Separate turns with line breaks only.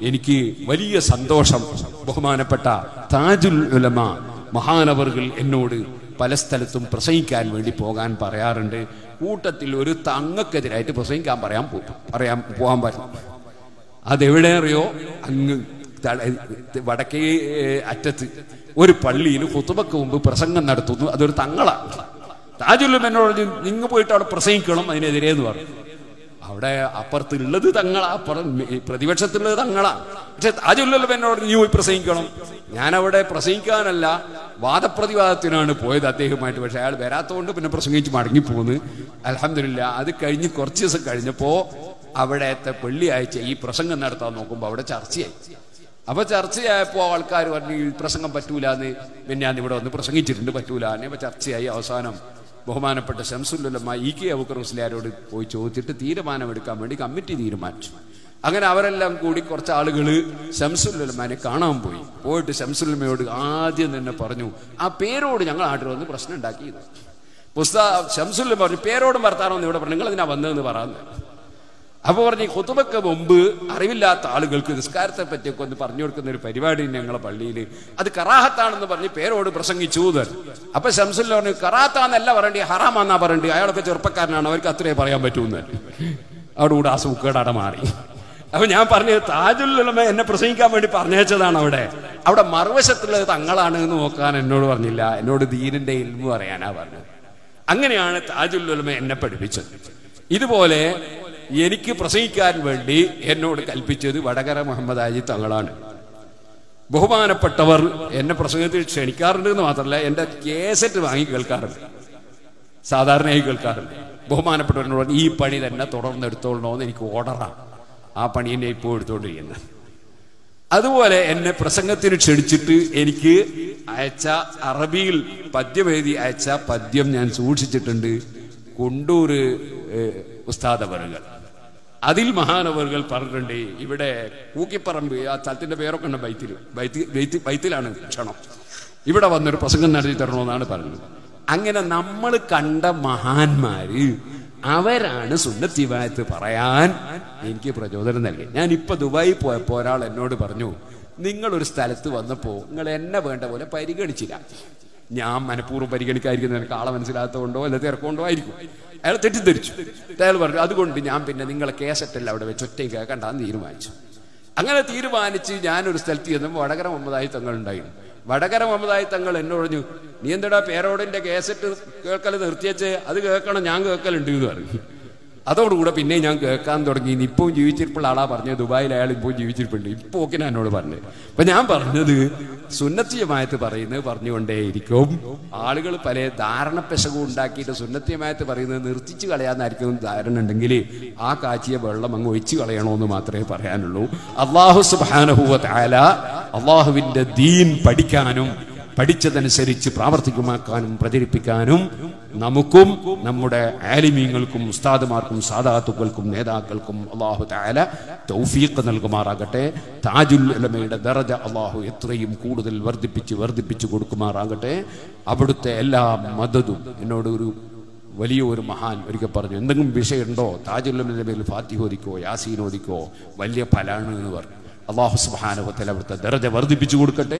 എനിക്ക് വലിയ സന്തോഷം. ബഹുമാനപ്പെട്ട താജുൽ ഉലമ മഹാനവറുകൾ എന്നോട് പല സ്ഥലത്തും പ്രസംഗിക്കാൻ വേണ്ടി പോകാൻ പറയാറുണ്ട്. കൂട്ടത്തിൽ ഒരു തങ്ങൾക്കെതിരായിട്ട് പ്രസംഗിക്കാൻ പോകാൻ പറ്റും. അതെവിടെ അറിയോ? അങ്ങ് വടക്കേ അറ്റത്ത് ഒരു പള്ളിയിൽ ഖുതുബക്ക് മുമ്പ് പ്രസംഗം നടത്തുന്നു. അതൊരു തങ്ങളാണ്. താജുൽ ഉലമ എന്നോട് നിങ്ങൾ പോയിട്ട് അവിടെ പ്രസംഗിക്കണം അതിനെതിരെ എന്ന് പറഞ്ഞു. അവിടെ അപ്പുറത്തുള്ളത് തങ്ങളാ, അപ്പുറം പ്രതിപക്ഷത്തുള്ളത് തങ്ങളാ. പക്ഷെ താജുൽ ഉലമ എന്നോട് നീ പോയി പ്രസംഗിക്കണം. ഞാനവിടെ പ്രസംഗിക്കാനല്ല, വാദപ്രതിവാദത്തിനാണ് പോയത് അദ്ദേഹമായിട്ട്. പക്ഷെ അയാൾ വരാത്തതുകൊണ്ട് പിന്നെ പ്രസംഗിച്ച് മടങ്ങിപ്പോന്ന്. അൽഹംദുലില്ലാ. അത് കഴിഞ്ഞ് കുറച്ച് ദിവസം കഴിഞ്ഞപ്പോ അവിടത്തെ വെള്ളിയാഴ്ച ഈ പ്രസംഗം നടത്താൻ നോക്കുമ്പോൾ അവിടെ ചർച്ചയായി. അപ്പൊ ചർച്ചയായപ്പോ ആൾക്കാർ പറഞ്ഞു ഈ പ്രസംഗം പറ്റൂലെന്ന്. പിന്നെ ഞാൻ ഇവിടെ വന്ന് പ്രസംഗിച്ചിട്ടുണ്ട്, പറ്റൂലെന്ന്. അപ്പൊ ചർച്ചയായി. അവസാനം ബഹുമാനപ്പെട്ട ശംസുൽ ഉലമ EK അബൂബക്കർ മുസ്ലിയാരോട് പോയി ചോദിച്ചിട്ട് തീരുമാനമെടുക്കാൻ വേണ്ടി കമ്മിറ്റി തീരുമാനിച്ചു. അങ്ങനെ അവരെല്ലാം കൂടി കുറച്ച് ആളുകൾ ശംസുൽ ഉലമാനെ കാണാൻ പോയിട്ട് ശംസുൽ ഉലമയോട് ആദ്യം തന്നെ പറഞ്ഞു, ആ പേരോട് ഞങ്ങൾ നാട്ടിൽ വന്ന് പ്രശ്നം ഉണ്ടാക്കിയത്. ശംസുൽ ഉലമ പറഞ്ഞു, പേരോടും വർത്താനമൊന്നും ഇവിടെ പറഞ്ഞു, നിങ്ങൾ ഇതിനാ വന്നതെന്ന് പറഞ്ഞു. അപ്പൊ പറഞ്ഞു, ഖുതുബക്ക് മുമ്പ് അറിവില്ലാത്ത ആളുകൾക്ക് നിസ്കാരത്തെ പറ്റിയൊക്കെ ഒന്ന് പറഞ്ഞു കൊടുക്കുന്ന ഒരു പരിപാടി ഞങ്ങളെ പള്ളിയിൽ, അത് കറാഹത്താണെന്ന് പറഞ്ഞ് പേരോട് പ്രസംഗിച്ചു. അപ്പൊ ശംസുൽ പറഞ്ഞു, കറാഹത്താന്നല്ല പറയണ്ടി, ഹറാമാന്നാ പറയണ്ടി. അയാളൊക്കെ ചെറുപ്പക്കാരനാണ്, അവർക്ക് അത്രേ പറയാൻ പറ്റൂന്ന്. അവിടെ കൂടെ ആ സൂക്കേട മാറി. അപ്പൊ ഞാൻ പറഞ്ഞത് താജുൽ ഉലമ എന്നെ പ്രസംഗിക്കാൻ വേണ്ടി പറഞ്ഞയച്ചതാണ്. അവിടെ മറുവശത്തുള്ളത് തങ്ങളാണ് എന്ന് നോക്കാൻ എന്നോട് പറഞ്ഞില്ല, എന്നോട് ദീനിന്റെ ഇൽമു പറയാനാ പറഞ്ഞത്. അങ്ങനെയാണ് താജുൽ ഉലമ എന്നെ പഠിപ്പിച്ചത്. ഇതുപോലെ എനിക്ക് പ്രസംഗിക്കാൻ വേണ്ടി എന്നോട് കൽപ്പിച്ചത് വടകര മുഹമ്മദ് ഹാജി തങ്ങളാണ്. ബഹുമാനപ്പെട്ടവർ എന്നെ പ്രസംഗത്തിൽ ക്ഷണിക്കാറുണ്ട് എന്ന് മാത്രമല്ല, എന്റെ കേസറ്റ് വാങ്ങി കേൾക്കാറുണ്ട്, സാധാരണയായി കേൾക്കാറുണ്ട്. ബഹുമാനപ്പെട്ടവരോട് ഈ പണി തന്നെ തുടർന്നെടുത്തോളണമെന്ന് എനിക്ക് ഓർഡറാണ്. ആ പണി എന്നെ ഇപ്പോൾ എടുത്തുകൊണ്ടിരിക്കുന്നത്. അതുപോലെ എന്നെ പ്രസംഗത്തിന് ക്ഷണിച്ചിട്ട് എനിക്ക് അയച്ച അറബിയിൽ പദ്യം എഴുതി അയച്ച പദ്യം ഞാൻ സൂക്ഷിച്ചിട്ടുണ്ട്. കുണ്ടൂർ ഉസ്താദ് അവറുകൾ, അതിൽ മഹാനവറുകൾ പറഞ്ഞിട്ടുണ്ട്, ഇവിടെ കൂക്കിപ്പറമ്പ് ആ സ്ഥലത്തിന്റെ പേരൊക്കെ ഉണ്ട്, ബൈത്തിലാണ് ക്ഷണം, ഇവിടെ വന്നൊരു പ്രസംഗം നടത്തി തരണമെന്നാണ് പറഞ്ഞത്. അങ്ങനെ നമ്മൾ കണ്ട മഹാന്മാര് അവരാണ് സുന്നത്ത് ജമാഅത്ത് പറയാൻ എനിക്ക് പ്രചോദനം നൽകി. ഞാൻ ഇപ്പൊ ദുബായി പോയപ്പോ ഒരാൾ എന്നോട് പറഞ്ഞു, നിങ്ങളൊരു സ്ഥലത്ത് വന്നപ്പോ നിങ്ങൾ എന്നെ വേണ്ട പോലെ പരിഗണിച്ചില്ല. ഞാൻ മനഃപൂർവ്വം പരിഗണിക്കാതിരിക്കുന്ന എനിക്ക് ആളെ മനസ്സിലാത്തതുകൊണ്ടോ അല്ല തിരക്കൊണ്ടോ ആയിരിക്കും. അയാൾ തെറ്റിദ്ധരിച്ചു. അയാൾ പറഞ്ഞു, അതുകൊണ്ട് ഞാൻ പിന്നെ നിങ്ങളെ കേസറ്റെല്ലാം അവിടെ വെച്ച് ഒറ്റയും കേൾക്കണ്ടെന്ന് തീരുമാനിച്ചു. അങ്ങനെ തീരുമാനിച്ച് ഞാനൊരു സ്ഥലത്ത് ചെന്നപ്പോൾ വടകര മുഹമ്മദ് ഹാജി തങ്ങൾ ഉണ്ടായിരുന്നു. വടകര മുഹമ്മദ് ഹാജി തങ്ങൾ എന്നോട് പറഞ്ഞു, നീ എന്താ പേരോടിന്റെ കേസറ്റ് കേൾക്കൽ നിർത്തിയച്ച്, അത് കേൾക്കണം, ഞാൻ കേൾക്കലുണ്ട് എന്ന് പറഞ്ഞു. അതോടുകൂടെ പിന്നെ ഞാൻ കേൾക്കാൻ തുടങ്ങി. ഇപ്പം ജീവിച്ചിരിപ്പുള്ള ആളാ പറഞ്ഞത്, ദുബായിൽ അയാൾ ഇപ്പോൾ ജീവിച്ചിരിപ്പുണ്ട്. ഇപ്പോൾ ഒക്കെ എന്നോട് പറഞ്ഞത്. അപ്പൊ ഞാൻ പറഞ്ഞത് സുന്നത്ത് ജമാഅത്ത് പറയുന്നത് പറഞ്ഞുകൊണ്ടേയിരിക്കും. ആളുകൾ പല ധാരണ പെശകും ഉണ്ടാക്കിയിട്ട് സുന്നത്ത് ജമാഅത്ത് പറയുന്നത് നിർത്തിച്ചു കളയാന്നായിരിക്കും ധാരണ ഉണ്ടെങ്കിൽ ആ കാച്ചിയ വെള്ളം അങ്ങ് ഒഴിച്ചു കളയണമെന്ന് മാത്രമേ പറയാനുള്ളൂ. അല്ലാഹു സുബ്ഹാനഹു വ തആല അള്ളാഹുവിന്റെ ദീൻ പഠിക്കാനും പഠിച്ചതനുസരിച്ച് പ്രാവർത്തികമാക്കാനും പ്രചരിപ്പിക്കാനും നമുക്കും നമ്മുടെ ആലിമീങ്ങൾക്കും ഉസ്താദുമാർക്കും സാദാത്തുക്കൾക്കും നേതാക്കൾക്കും അല്ലാഹു തആല തൗഫീഖ് നൽകുമാറാകട്ടെ. താജുൽ ഉലമയുടെ ദറജ അല്ലാഹു എത്രയും കൂടുതൽ വർദ്ധിപ്പിച്ച് കൊടുക്കുമാറാകട്ടെ. അവിടുത്തെ എല്ലാ മദദും. എന്നോട് വലിയൊരു മഹാൻ ഒരിക്കൽ പറഞ്ഞു, എന്തെങ്കിലും വിഷയമുണ്ടോ താജുൽ ഉലമയുടെ മേൽ ഫാത്തിഹ ഓതിക്കോ യാസീൻ ഓതിക്കോ വലിയ ഫലാണ് എന്ന് പറഞ്ഞു. അല്ലാഹു സുബ്ഹാനഹു വ തആല അവിടുത്തെ ദറജ വർദ്ധിപ്പിച്ചു കൊടുക്കട്ടെ.